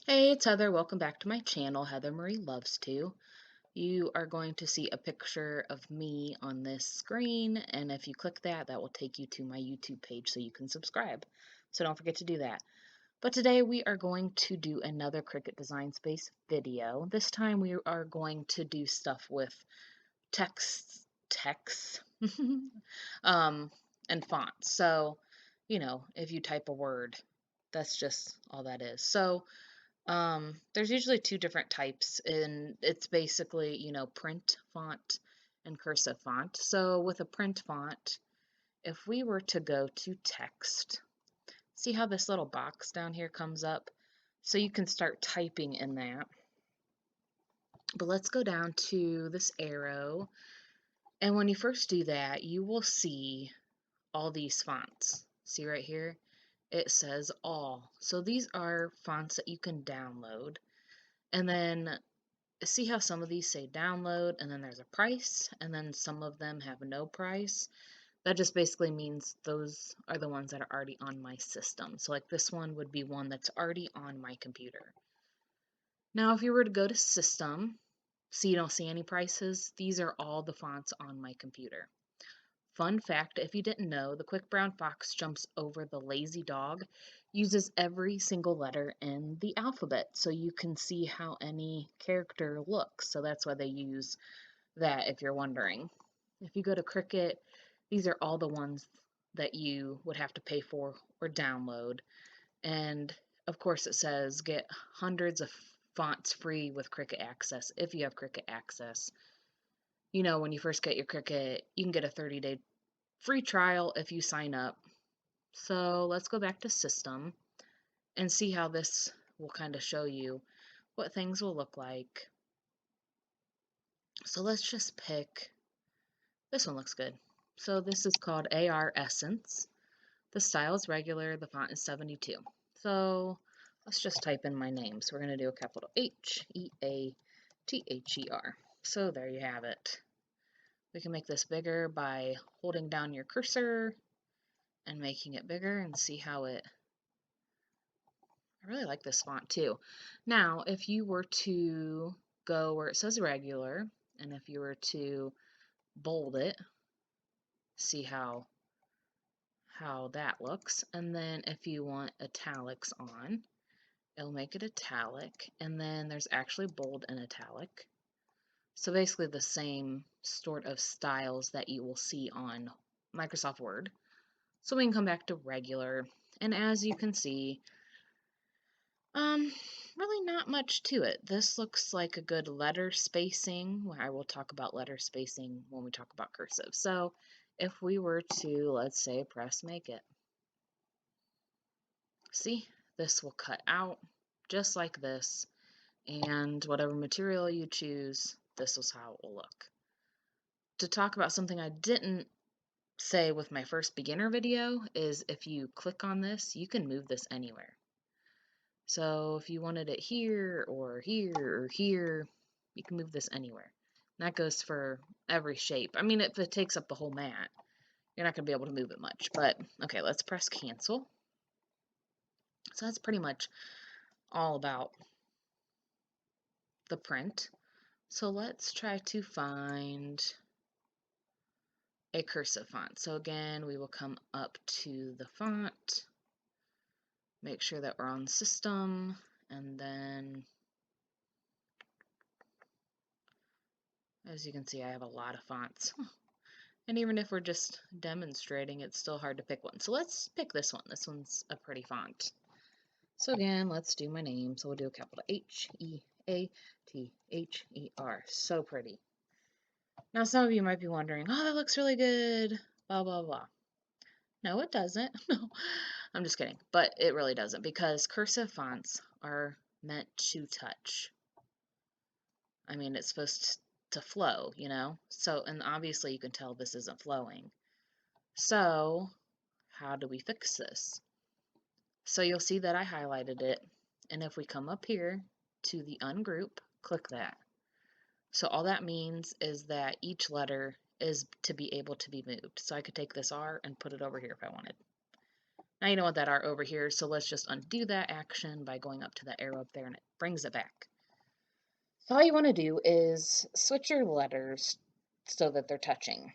Hey, it's Heather. Welcome back to my channel, Heather Marie Loves To. You are going to see a picture of me on this screen, and if you click that, that will take you to my YouTube page so you can subscribe. So don't forget to do that. But today we are going to do another Cricut Design Space video. This time we are going to do stuff with text, um, and fonts. So, if you type a word, that's just all that is. So, there's usually two different types, and it's basically, print font and cursive font. So with a print font, if we were to go to text, see how this little box down here comes up? So you can start typing in that. But let's go down to this arrow, and when you first do that, you will see all these fonts. See right here? It says all. So these are fonts that you can download. And then see how some of these say download and then there's a price, and then some of them have no price? That just basically means those are the ones that are already on my system. So like this one would be one that's already on my computer. Now if you were to go to system, so you don't see any prices, these are all the fonts on my computer. Fun fact, if you didn't know, the Quick Brown Fox Jumps Over the Lazy Dog uses every single letter in the alphabet, so you can see how any character looks. So that's why they use that, if you're wondering. If you go to Cricut, these are all the ones that you would have to pay for or download. And of course it says get hundreds of fonts free with Cricut Access if you have Cricut Access. When you first get your Cricut, you can get a 30-day free trial if you sign up. So let's go back to system and see how this will kind of show you what things will look like. So let's just pick, this one looks good. So this is called AR Essence. The style is regular, the font is 72. So let's just type in my name. So we're going to do a capital H-E-A-T-H-E-R. So there you have it. We can make this bigger by holding down your cursor and making it bigger, and see how I really like this font too. Now, if you were to go where it says regular, and if you were to bold it, see how that looks. And then if you want italics on, it'll make it italic. And then there's actually bold and italic. So basically the same sort of styles that you will see on Microsoft Word. So we can come back to regular. And as you can see, really not much to it. This looks like a good letter spacing. I will talk about letter spacing when we talk about cursive. So if we were to, let's say, press make it, see, this will cut out just like this, and whatever material you choose, this is how it will look. To talk about something I didn't say with my first beginner video is if you click on this, you can move this anywhere. So if you wanted it here or here or here, you can move this anywhere. And that goes for every shape. I mean, if it takes up the whole mat, you're not going to be able to move it much. But okay, let's press cancel. So that's pretty much all about the print. So let's try to find a cursive font. So again, we will come up to the font, make sure that we're on system, and then as you can see, I have a lot of fonts. And even if we're just demonstrating, it's still hard to pick one. So let's pick this one. This one's a pretty font. So again, let's do my name. So we'll do a capital H-E-A-T-H-E-R. So pretty. Now some of you might be wondering, oh, that looks really good, blah, blah, blah. No, it doesn't. No, I'm just kidding. But it really doesn't, because cursive fonts are meant to touch. I mean, it's supposed to flow, So, and obviously you can tell this isn't flowing. So how do we fix this? So you'll see that I highlighted it, and if we come up here to the ungroup, click that. So all that means is that each letter is to be able to be moved. So I could take this R and put it over here if I wanted. Now you don't want that art over here, so let's just undo that action by going up to that arrow up there, and it brings it back. So all you want to do is switch your letters so that they're touching.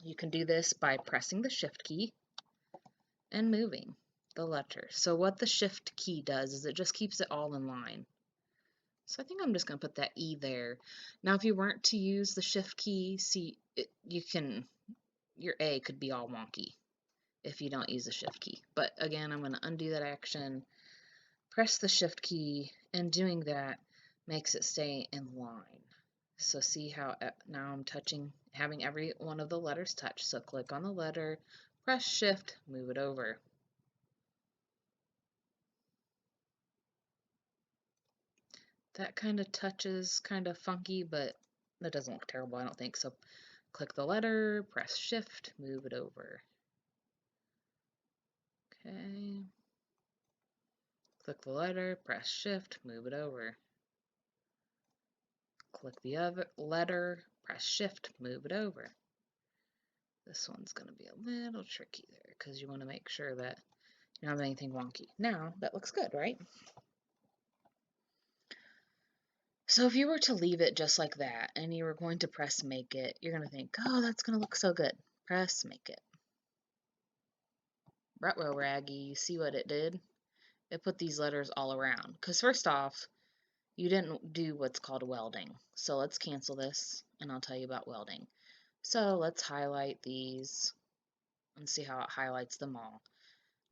You can do this by pressing the Shift key and moving the letter. So what the Shift key does is it just keeps it all in line. So I think I'm just going to put that E there. Now if you weren't to use the Shift key, see, your A could be all wonky if you don't use the Shift key. But again, I'm going to undo that action, press the Shift key, and doing that makes it stay in line. So see how now I'm having every one of the letters touch. So click on the letter, press Shift, move it over. That kind of touches kind of funky, but that doesn't look terrible, I don't think. So click the letter, press Shift, move it over. Okay. Click the letter, press Shift, move it over. Click the other letter, press Shift, move it over. This one's going to be a little tricky there because you want to make sure that you don't have anything wonky. Now, that looks good, right? So if you were to leave it just like that and you were going to press Make It, you're going to think, oh, that's going to look so good. Press Make It. Rutro Raggy, you see what it did? It put these letters all around. Because first off, you didn't do what's called welding. So let's cancel this and I'll tell you about welding. So let's highlight these and see how it highlights them all.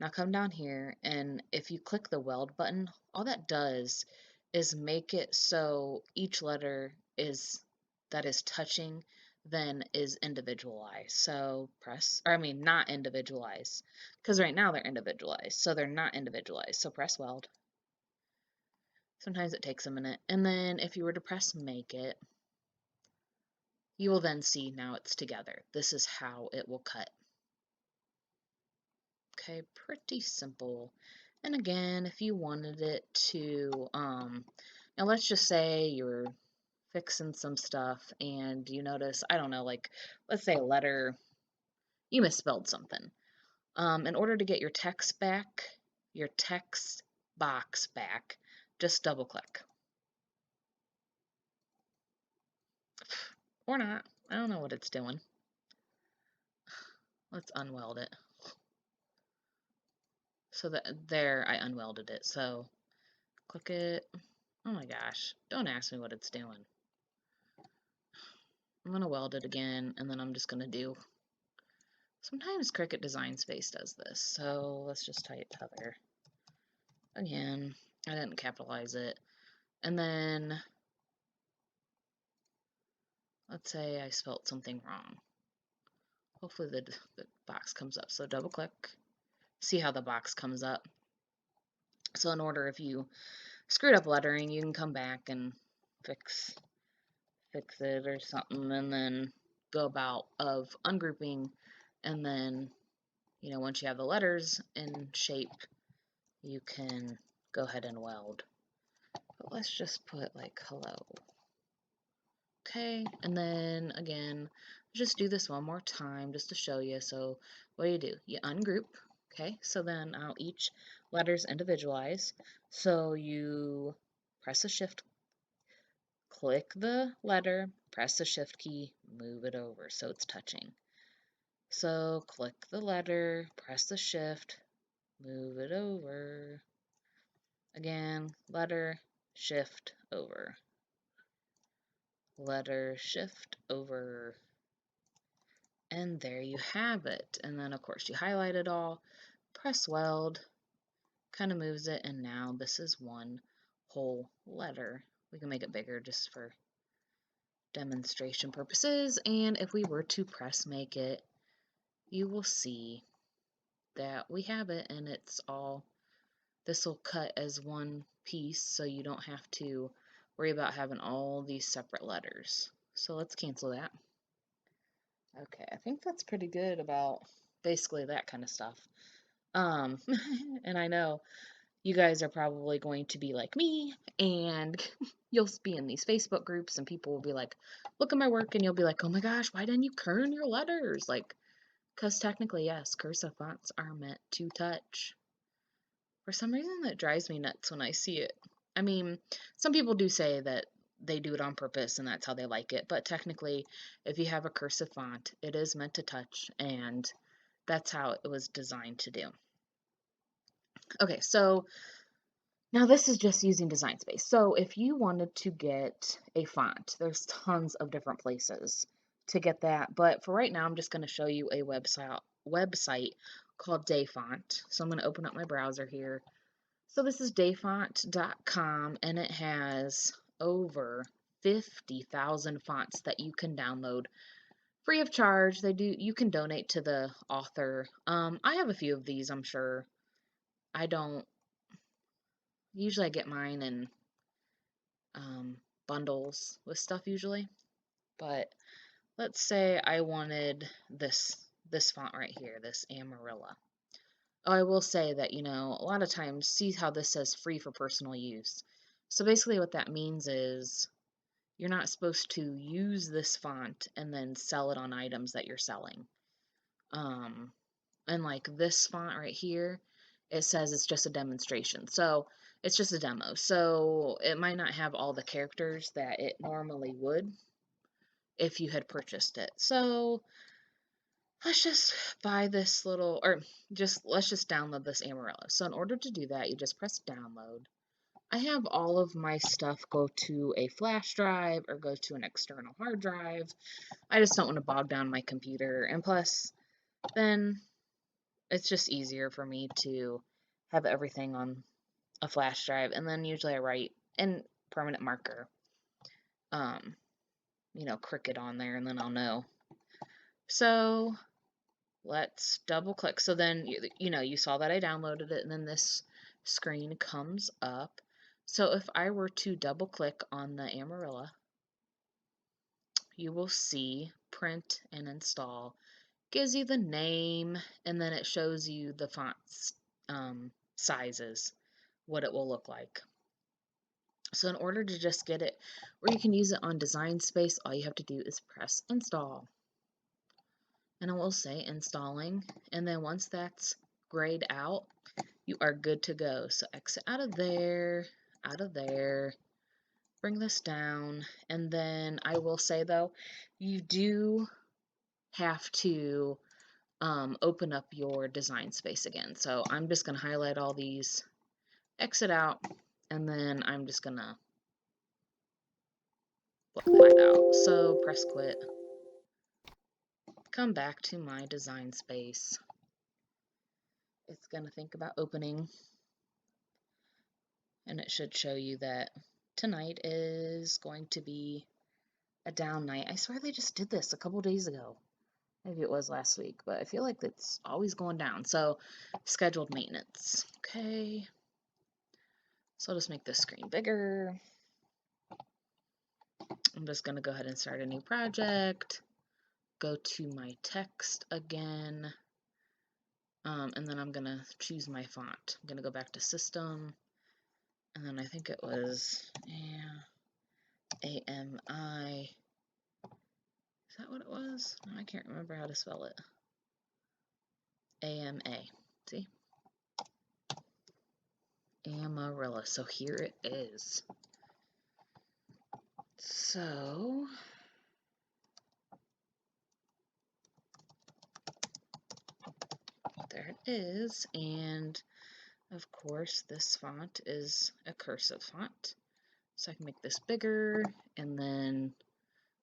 Now come down here, and if you click the weld button, all that does is make it so each letter that is touching then is individualized. So not individualized, because right now they're individualized, so they're not individualized. So press weld. Sometimes it takes a minute. And then if you were to press Make It, you will then see now it's together. This is how it will cut. Okay, pretty simple. And again, if you wanted it to, now let's just say you're fixing some stuff and you notice, I don't know, like, let's say a letter, you misspelled something. In order to get your text box back, just double click. Or not. I don't know what it's doing. Let's unweld it. So that there, I unwelded it. So click it. Oh my gosh. Don't ask me what it's doing. I'm going to weld it again, and then I'm just going to do, sometimes Cricut Design Space does this, so let's just type Heather. Again, I didn't capitalize it. And then, let's say I spelt something wrong. Hopefully the box comes up. So double click, see how the box comes up. So in order, if you screwed up lettering, you can come back and fix it or something, and then go about of ungrouping, and then once you have the letters in shape, you can go ahead and weld. But let's just put like hello. Okay, and then again, just do this one more time just to show you. So what do? You ungroup. Okay, so then now each letter's individualized. So you press the Shift, click the letter, press the Shift key, move it over so it's touching. So click the letter, press the Shift, move it over. Again, letter, Shift, over. Letter, Shift, over. And there you have it. And then, of course, you highlight it all, press weld, kind of moves it, and now this is one whole letter. We can make it bigger just for demonstration purposes. And if we were to press Make It, you will see that we have it, and it's all, this will cut as one piece, so you don't have to worry about having all these separate letters. So let's cancel that. Okay, I think that's pretty good about basically that kind of stuff. And I know you guys are probably going to be like me, and you'll be in these Facebook groups, and people will be like, look at my work, and you'll be like, oh my gosh, why didn't you kern your letters? Like, Because technically, yes, cursive fonts are meant to touch. For some reason, that drives me nuts when I see it. I mean, some people do say that they do it on purpose and that's how they like it, but technically, if you have a cursive font, it is meant to touch, and that's how it was designed to do. Okay, so now this is just using Design Space. So if you wanted to get a font, there's tons of different places to get that, but for right now, I'm just going to show you a website called Dafont. So I'm going to open up my browser here. So this is dafont.com, and it has over 50,000 fonts that you can download free of charge. You can donate to the author. I have a few of these, I'm sure. I don't usually I get mine in bundles with stuff usually, but let's say I wanted this font right here, this Amarilla. Oh, I will say that, a lot of times, see how this says free for personal use. So basically what that means is you're not supposed to use this font and then sell it on items that you're selling. And like this font right here, it says it's just a demonstration. So it's just a demo. So it might not have all the characters that it normally would if you had purchased it. So let's just buy this little, or let's just download this Amarilla. So in order to do that, you just press download. I have all of my stuff go to a flash drive or go to an external hard drive. I just don't want to bog down my computer. And plus, then it's just easier for me to have everything on a flash drive. And then usually I write in permanent marker, Cricut on there, and then I'll know. So let's double click. So then, you saw that I downloaded it, and then this screen comes up. So if I were to double click on the Amarilla, you will see print and install. Gives you the name, and then it shows you the fonts sizes, what it will look like. So in order to just get it, or you can use it on Design Space, all you have to do is press install. And it will say installing, and then once that's grayed out, you are good to go. So exit out of there, bring this down, and then I will say though, you do have to open up your Design Space again. So I'm just going to highlight all these, exit out, and then I'm just going to black that out. So press quit, come back to my Design Space. It's going to think about opening, and it should show you that tonight is going to be a down night. I swear they just did this a couple days ago. Maybe it was last week, but I feel like it's always going down. So scheduled maintenance. Okay. So I'll just make this screen bigger. I'm just going to go ahead and start a new project. Go to my text again. And then I'm going to choose my font. I'm going to go back to system. And then I think it was AMI. Is that what it was? No, I can't remember how to spell it. AMA. See? Amarilla. So here it is. So there it is. And of course, this font is a cursive font. So I can make this bigger, and then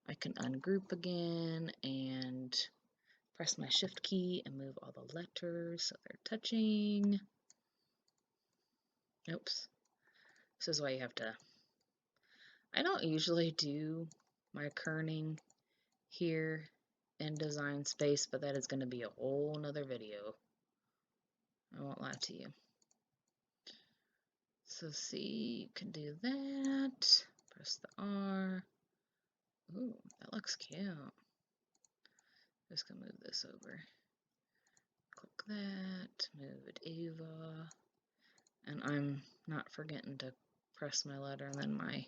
I can ungroup again and press my shift key and move all the letters so they're touching. Oops. This is why you have to. I don't usually do my kerning here in Design Space, but that is going to be a whole nother video. I won't lie to you. So see, you can do that. Press the R. Ooh, that looks cute. Just gonna move this over. Click that, move it Eva. And I'm not forgetting to press my letter and then my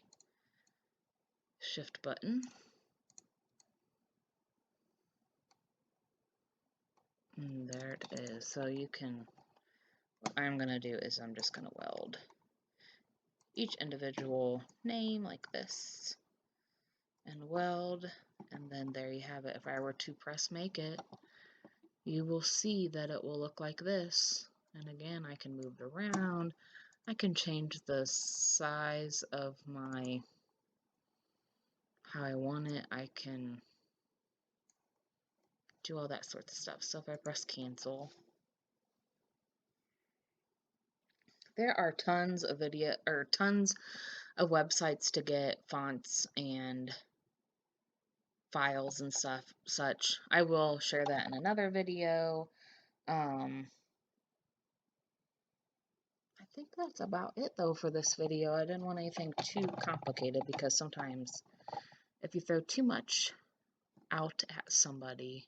shift button. There it is. So you can, what I'm going to do is I'm just going to weld each individual name like this and weld, and then there you have it. If I were to press make it, you will see that it will look like this. And again, I can move it around. I can change the size of my, how I want it. I can do all that sort of stuff. So if I press cancel, there are tons of tons of websites to get fonts and files and stuff such. I will share that in another video. I think that's about it though for this video. I didn't want anything too complicated because sometimes if you throw too much out at somebody,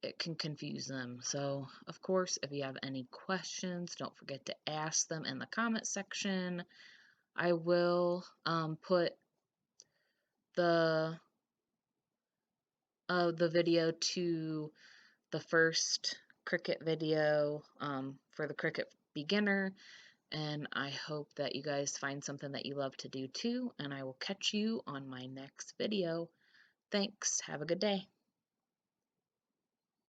it can confuse them. So, of course, if you have any questions, don't forget to ask them in the comment section. I will put the video to the first Cricut video for the Cricut beginner, and I hope that you guys find something that you love to do too, and I will catch you on my next video. Thanks. Have a good day.